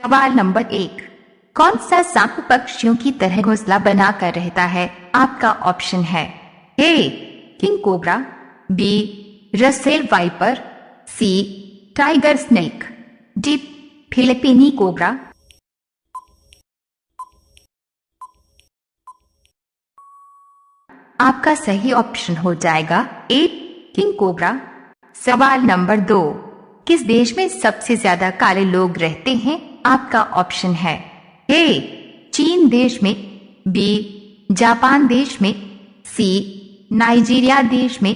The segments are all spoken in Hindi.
सवाल नंबर 1, कौन सा सांप पक्षियों की तरह घोंसला बनाकर रहता है? आपका ऑप्शन है A king cobra, B Russell viper, C tiger snake, D Philippine cobra. आपका सही ऑप्शन हो जाएगा ए किंग कोबरा। सवाल नंबर 2, किस देश में सबसे ज्यादा काले लोग रहते हैं? आपका ऑप्शन है ए चीन देश में, बी जापान देश में, सी नाइजीरिया देश में,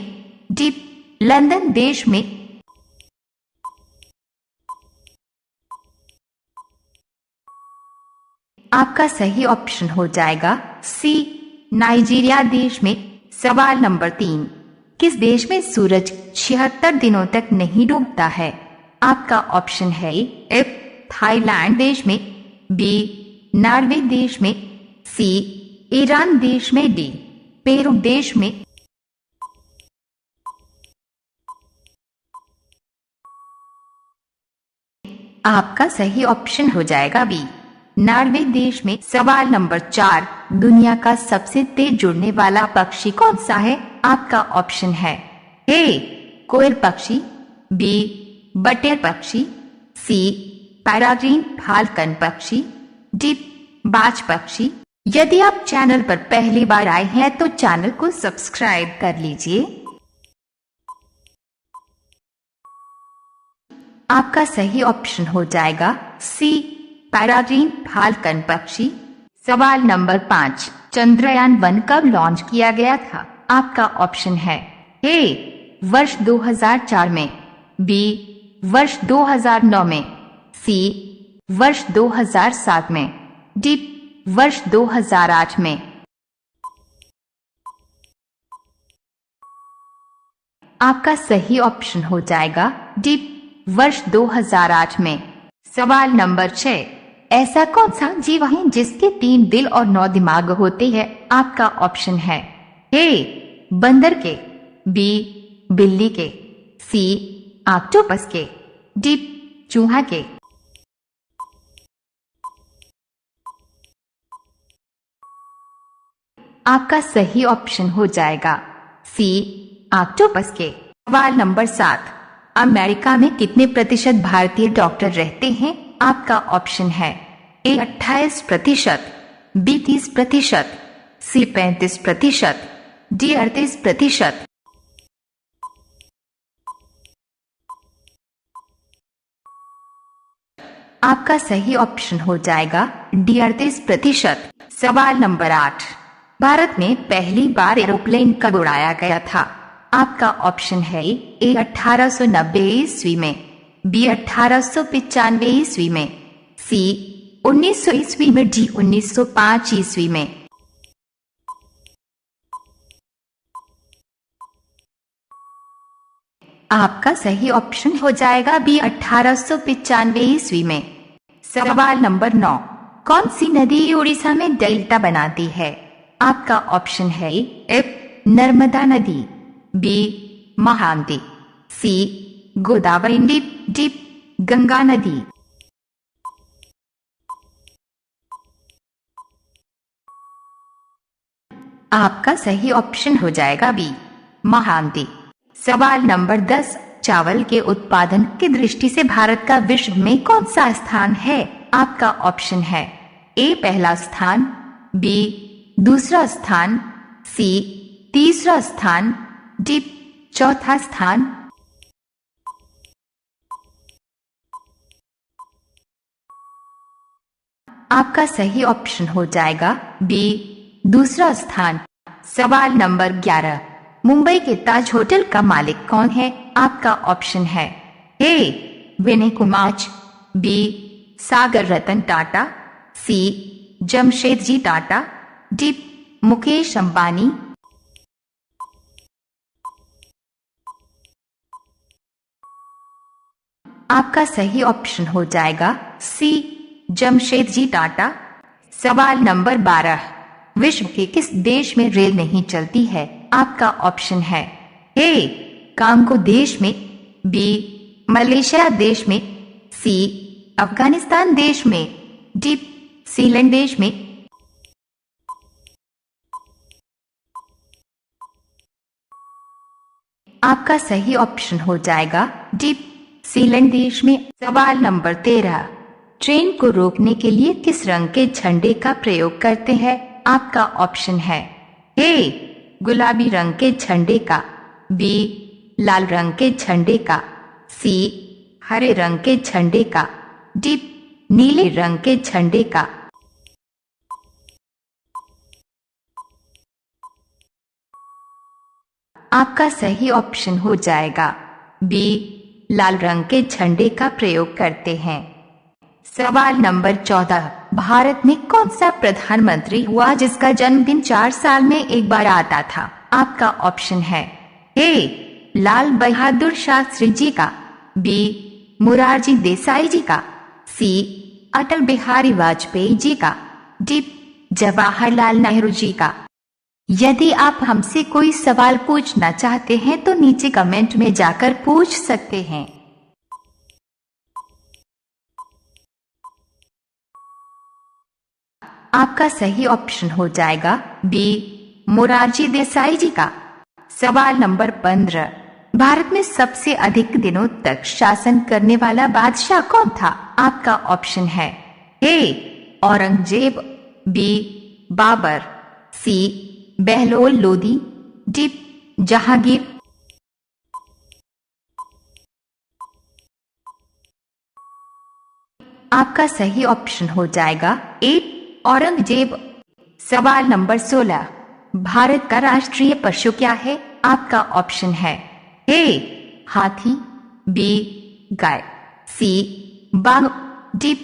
डी लंदन देश में। आपका सही ऑप्शन हो जाएगा सी नाइजीरिया देश में। सवाल नंबर 3, किस देश में सूरज 76 दिनों तक नहीं डूबता है? आपका ऑप्शन है ए थाईलैंड देश में, बी नॉर्वे देश में, सी ईरान देश में, डी पेरू देश में। आपका सही ऑप्शन हो जाएगा बी नॉर्वे देश में। सवाल नंबर 4, दुनिया का सबसे तेज उड़ने वाला पक्षी कौन सा है? आपका ऑप्शन है ए कोयल पक्षी, बी बटेर पक्षी, सी पैराग्रीन फाल्कन पक्षी, डी बाज पक्षी। यदि आप चैनल पर पहली बार आए हैं तो चैनल को सब्सक्राइब कर लीजिए। आपका सही ऑप्शन हो जाएगा सी पैराग्रीन फाल्कन पक्षी। सवाल नंबर 5, चंद्रयान-1 कब लॉन्च किया गया था? आपका ऑप्शन है ए वर्ष 2004 में, बी वर्ष 2009 में, सी वर्ष 2007 में, डी वर्ष 2008 में। आपका सही ऑप्शन हो जाएगा डी वर्ष 2008 में। सवाल नंबर 6, ऐसा कौन सा जीव है जिसके 3 दिल और 9 दिमाग होते हैं? आपका ऑप्शन है ए बंदर के, बी बिल्ली के, सी ऑक्टोपस के, डी चूहा के। आपका सही ऑप्शन हो जाएगा सी ऑक्टोपस के। सवाल नंबर 7, अमेरिका में कितने प्रतिशत भारतीय डॉक्टर रहते हैं? आपका ऑप्शन है ए 28%, बी 30%, सी 35%, डी 38%। आपका सही ऑप्शन हो जाएगा डी 38%। सवाल नंबर 8, भारत में पहली बार एरोप्लेन कब उड़ाया गया था? आपका ऑप्शन है ए 1890 ईस्वी में, बी 1895 ईस्वी में, सी 1900 ईस्वी में, डी 1905 ईस्वी में। आपका सही ऑप्शन हो जाएगा बी 1895 ईस्वी में। सवाल नंबर 9, कौन सी नदी उड़ीसा में डेल्टा बनाती है? आपका ऑप्शन है ए नर्मदा नदी, बी महानदी, सी गोदावरी, डी गंगा नदी। आपका सही ऑप्शन हो जाएगा बी महानदी। सवाल नंबर 10, चावल के उत्पादन की दृष्टि से भारत का विश्व में कौन सा स्थान है? आपका ऑप्शन है ए पहला स्थान, बी दूसरा स्थान, सी तीसरा स्थान, डी चौथा स्थान। आपका सही ऑप्शन हो जाएगा बी दूसरा स्थान। सवाल नंबर 11, मुंबई के ताज होटल का मालिक कौन है? आपका ऑप्शन है ए विनय कुमार, बी सागर रतन टाटा, सी जमशेदजी टाटा, डी मुकेश अंबानी। आपका सही ऑप्शन हो जाएगा सी जमशेदजी टाटा। सवाल नंबर 12, विश्व के किस देश में रेल नहीं चलती है? आपका ऑप्शन है ए कांगो देश में, बी मलेशिया देश में, सी अफगानिस्तान देश में, डी सीलैंड देश में। आपका सही ऑप्शन हो जाएगा डी सीलैंड देश में। सवाल नंबर 13, ट्रेन को रोकने के लिए किस रंग के झंडे का प्रयोग करते हैं? आपका ऑप्शन है ए गुलाबी रंग के झंडे का, बी लाल रंग के झंडे का, सी हरे रंग के झंडे का, डी नीले रंग के झंडे का। आपका सही ऑप्शन हो जाएगा बी लाल रंग के झंडे का प्रयोग करते हैं। सवाल नंबर 14, भारत में कौन सा प्रधानमंत्री हुआ जिसका जन्मदिन 4 साल में एक बार आता था? आपका ऑप्शन है ए लाल बहादुर शास्त्री जी का, बी मोरारजी देसाई जी का, सी अटल बिहारी वाजपेयी जी का, डी जवाहरलाल नेहरू जी का। यदि आप हमसे कोई सवाल पूछना चाहते हैं तो नीचे कमेंट में जाकर पूछ सकते हैं। आपका सही ऑप्शन हो जाएगा बी मोरारजी देसाई जी का। सवाल नंबर 15, भारत में सबसे अधिक दिनों तक शासन करने वाला बादशाह कौन था? आपका ऑप्शन है ए औरंगजेब, बी बाबर, सी बहलोल लोदी, डी जहांगीर। आपका सही ऑप्शन हो जाएगा ए औरंगजेब। सवाल नंबर 16, भारत का राष्ट्रीय पशु क्या है? आपका ऑप्शन है ए हाथी, बी गाय, सी बाघ, डी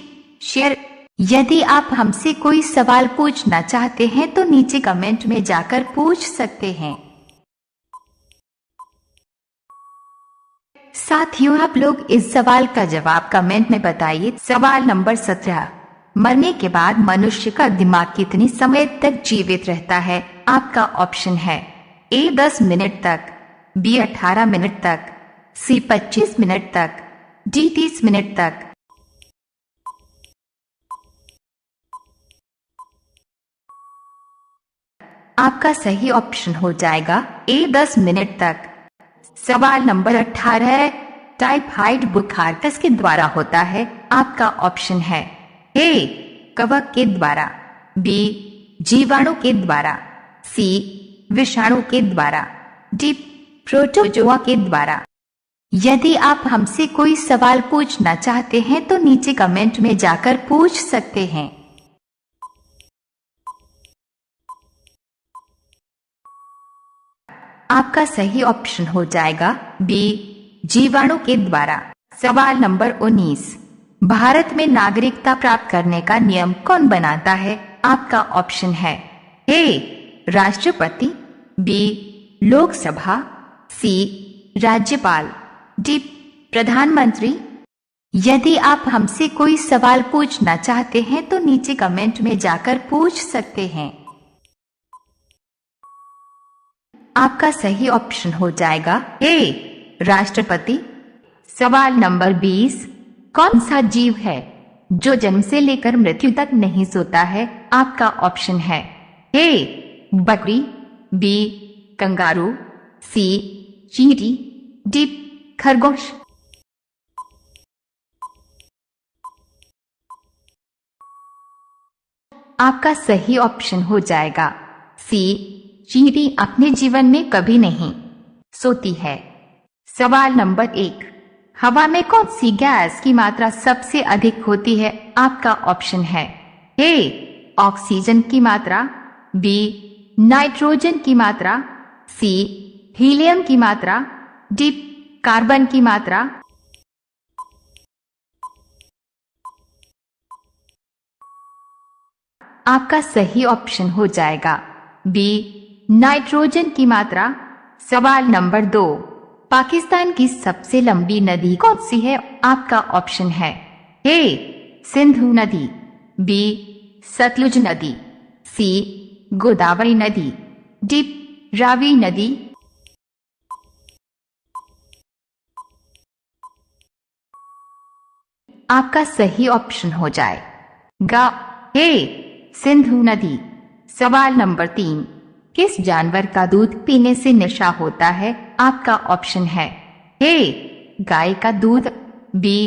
शेर। यदि आप हमसे कोई सवाल पूछना चाहते हैं तो नीचे कमेंट में जाकर पूछ सकते हैं। साथियों, आप लोग इस सवाल का जवाब कमेंट में बताइए। सवाल नंबर 17, मरने के बाद मनुष्य का दिमाग कितने समय तक जीवित रहता है? आपका ऑप्शन है ए 10 मिनट तक, बी 18 मिनट तक, सी 25 मिनट तक, डी 30 मिनट तक। आपका सही ऑप्शन हो जाएगा ए 10 मिनट तक। सवाल नंबर 18, टाइफाइड बुखार किसके द्वारा होता है? आपका ऑप्शन है ए कवक के द्वारा, बी जीवाणु के द्वारा, सी विषाणु के द्वारा, डी प्रोटोजोआ के द्वारा। यदि आप हमसे कोई सवाल पूछना चाहते हैं तो नीचे कमेंट में जाकर पूछ सकते हैं। आपका सही ऑप्शन हो जाएगा बी जीवाणु के द्वारा। सवाल नंबर 19, भारत में नागरिकता प्राप्त करने का नियम कौन बनाता है? आपका ऑप्शन है ए राष्ट्रपति, बी लोकसभा, सी राज्यपाल, डी प्रधानमंत्री। यदि आप हमसे कोई सवाल पूछना चाहते हैं तो नीचे कमेंट में जाकर पूछ सकते हैं। आपका सही ऑप्शन हो जाएगा ए राष्ट्रपति। सवाल नंबर 20, कौन सा जीव है जो जन्म से लेकर मृत्यु तक नहीं सोता है? आपका ऑप्शन है ए बकरी, बी कंगारू, सी चींटी, डी खरगोश। आपका सही ऑप्शन हो जाएगा सी चींटी अपने जीवन में कभी नहीं सोती है। सवाल नंबर 1, हवा में कौन सी गैस की मात्रा सबसे अधिक होती है? आपका ऑप्शन है ए ऑक्सीजन की मात्रा, बी नाइट्रोजन की मात्रा, सी हीलियम की मात्रा, डी कार्बन की मात्रा। आपका सही ऑप्शन हो जाएगा बी नाइट्रोजन की मात्रा। सवाल नंबर 2, पाकिस्तान की सबसे लंबी नदी कौन सी है? आपका ऑप्शन है ए सिंधु नदी, बी सतलुज नदी, सी गोदावरी नदी, डी रावी नदी। आपका सही ऑप्शन हो जाएगा ए सिंधु नदी। सवाल नंबर 3, किस जानवर का दूध पीने से नशा होता है? आपका ऑप्शन है ए गाय का दूध, बी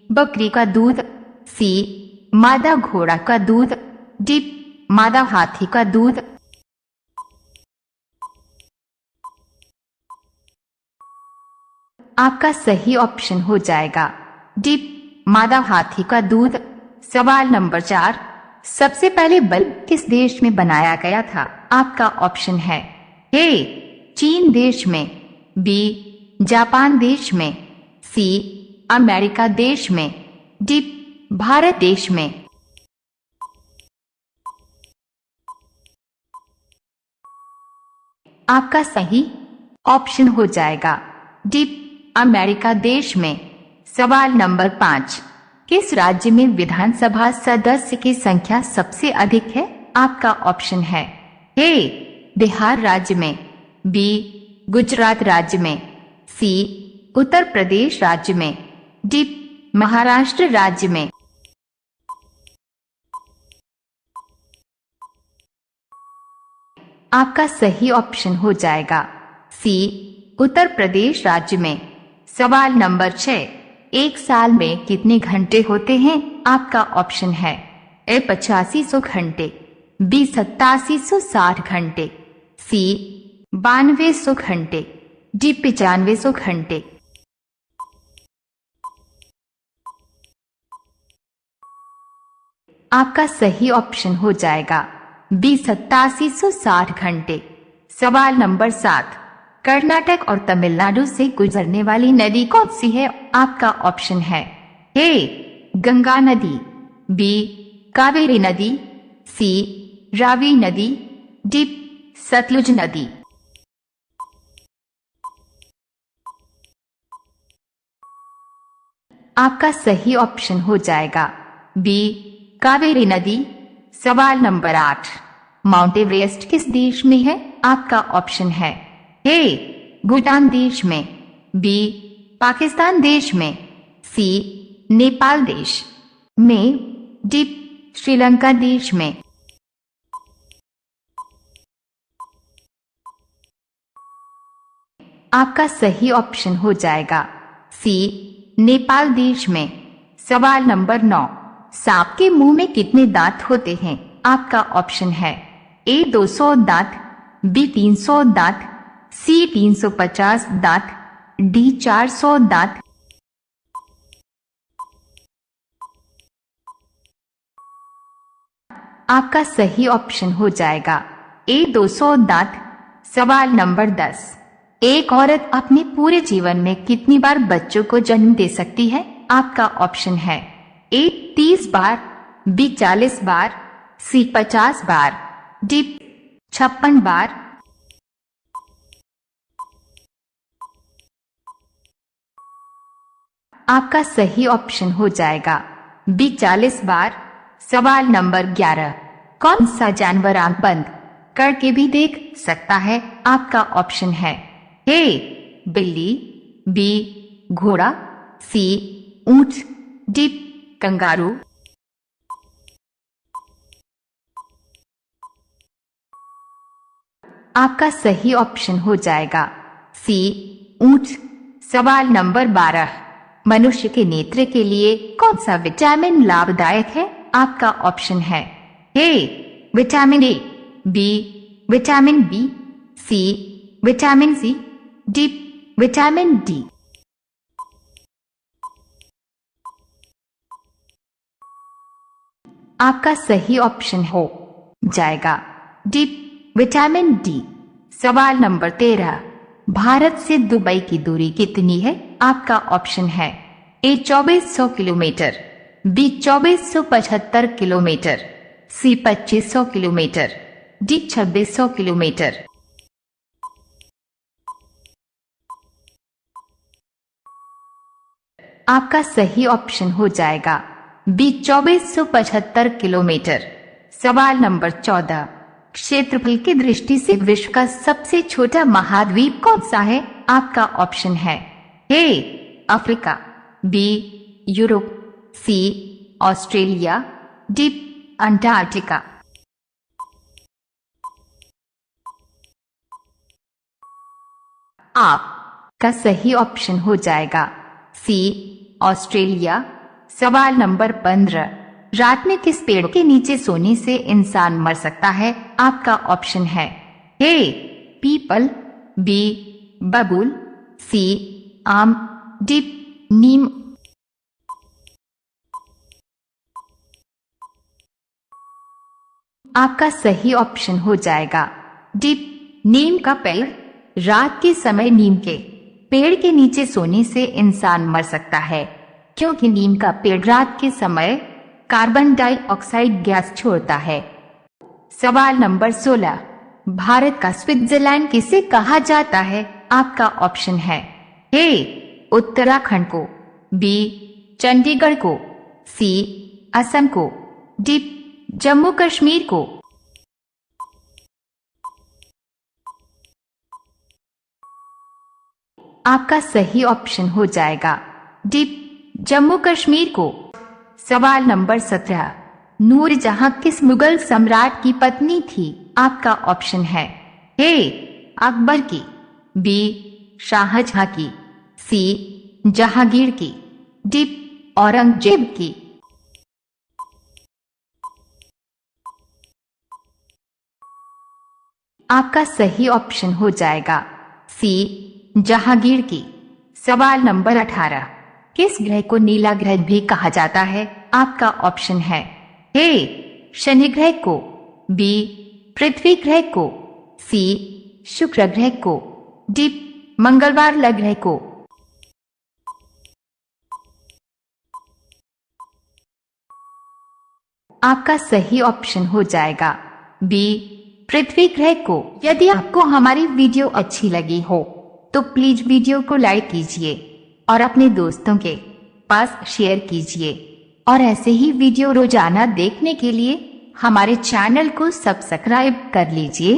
बकरी का दूध, सी मादा घोड़ा का दूध, डी मादा हाथी का दूध। आपका सही ऑप्शन हो जाएगा डी मादा हाथी का दूध। सवाल नंबर 4, सबसे पहले बल्ब किस देश में बनाया गया था? आपका ऑप्शन है ए चीन देश में, बी जापान देश में, सी अमेरिका देश में, डी भारत देश में। आपका सही ऑप्शन हो जाएगा डी अमेरिका देश में। सवाल नंबर 5, किस राज्य में विधानसभा सदस्य की संख्या सबसे अधिक है? आपका ऑप्शन है ए बिहार राज्य में, बी गुजरात राज्य में, सी उत्तर प्रदेश राज्य में, डी महाराष्ट्र राज्य में। आपका सही ऑप्शन हो जाएगा सी उत्तर प्रदेश राज्य में। सवाल नंबर 6, एक साल में कितने घंटे होते हैं? आपका ऑप्शन है ए 8500 घंटे, बी 8760 घंटे, सी 9200 घंटे, डी 9500 घंटे। आपका सही ऑप्शन हो जाएगा बी 8760 घंटे। सवाल नंबर 7, कर्नाटक और तमिलनाडु से गुजरने वाली नदी कौन सी है? आपका ऑप्शन है ए गंगा नदी, बी कावेरी नदी, सी रावी नदी, डी सतलुज नदी। आपका सही ऑप्शन हो जाएगा बी कावेरी नदी। सवाल नंबर 8, माउंट एवरेस्ट किस देश में है? आपका ऑप्शन है ए भूटान देश में, बी पाकिस्तान देश में, सी नेपाल देश में, डी श्रीलंका देश में। आपका सही ऑप्शन हो जाएगा सी नेपाल देश में। सवाल नंबर 9, सांप के मुंह में कितने दांत होते हैं? आपका ऑप्शन है ए 200 दांत, बी 300 दांत, सी 350 दांत, डी 400 दांत। आपका सही ऑप्शन हो जाएगा ए 200 दांत। सवाल नंबर 10, एक औरत अपने पूरे जीवन में कितनी बार बच्चों को जन्म दे सकती है? आपका ऑप्शन है ए 30 बार, बी 40 बार, सी 50 बार, डी 56 बार। आपका सही ऑप्शन हो जाएगा बी 40 बार। सवाल नंबर 11, कौन सा जानवर आंख बंद करके भी देख सकता है? आपका ऑप्शन है ए बिल्ली, बी घोड़ा, सी ऊंट, डी कंगारू। आपका सही ऑप्शन हो जाएगा सी ऊंट। सवाल नंबर 12, मनुष्य के नेत्र के लिए कौन सा विटामिन लाभदायक है? आपका ऑप्शन है A vitamin A, B vitamin B, C vitamin C, D vitamin D. आपका सही ऑप्शन हो जाएगा डी विटामिन डी। सवाल नंबर 13, भारत से दुबई की दूरी कितनी है? आपका ऑप्शन है A 2400 kilometre, B 2475 kilometre, C 2500 kilometre, D 2600 kilometre. आपका सही ऑप्शन हो जाएगा बी 2475 किलोमीटर। सवाल नंबर 14, क्षेत्रफल की दृष्टि से विश्व का सबसे छोटा महाद्वीप कौन सा है? आपका ऑप्शन है A Africa, B Europe, C Australia, D Antarctica. आपका सही ऑप्शन हो जाएगा सी ऑस्ट्रेलिया। सवाल नंबर 15, रात में किस पेड़ के नीचे सोने से इंसान मर सकता है? आपका ऑप्शन है ए पीपल, बी बबूल, सी आम, डी नीम। आपका सही ऑप्शन हो जाएगा डी नीम का पेड़। रात के समय नीम के पेड़ के नीचे सोने से इंसान मर सकता है, क्योंकि नीम का पेड़ रात के समय कार्बन डाइऑक्साइड गैस छोड़ता है। सवाल नंबर 16, भारत का स्विट्जरलैंड किसे कहा जाता है? आपका ऑप्शन है ए उत्तराखंड को, बी चंडीगढ़ को, सी असम को, डी जम्मू कश्मीर को। आपका सही ऑप्शन हो जाएगा डी जम्मू कश्मीर को। सवाल नंबर 17, नूरजहां किस मुगल सम्राट की पत्नी थी? आपका ऑप्शन है ए अकबर की, बी शाहजहां की, सी जहांगीर की, डी औरंगजेब की। आपका सही ऑप्शन हो जाएगा सी जहांगीर की। सवाल नंबर 18, किस ग्रह को नीला ग्रह भी कहा जाता है? आपका ऑप्शन है ए शनि ग्रह को, बी पृथ्वी ग्रह को, सी शुक्र ग्रह को, डी मंगलवार ग्रह को। आपका सही ऑप्शन हो जाएगा बी पृथ्वी ग्रह को। यदि आपको हमारी वीडियो अच्छी लगी हो तो प्लीज वीडियो को लाइक कीजिए और अपने दोस्तों के पास शेयर कीजिए, और ऐसे ही वीडियो रोजाना देखने के लिए हमारे चैनल को सब्सक्राइब कर लीजिए।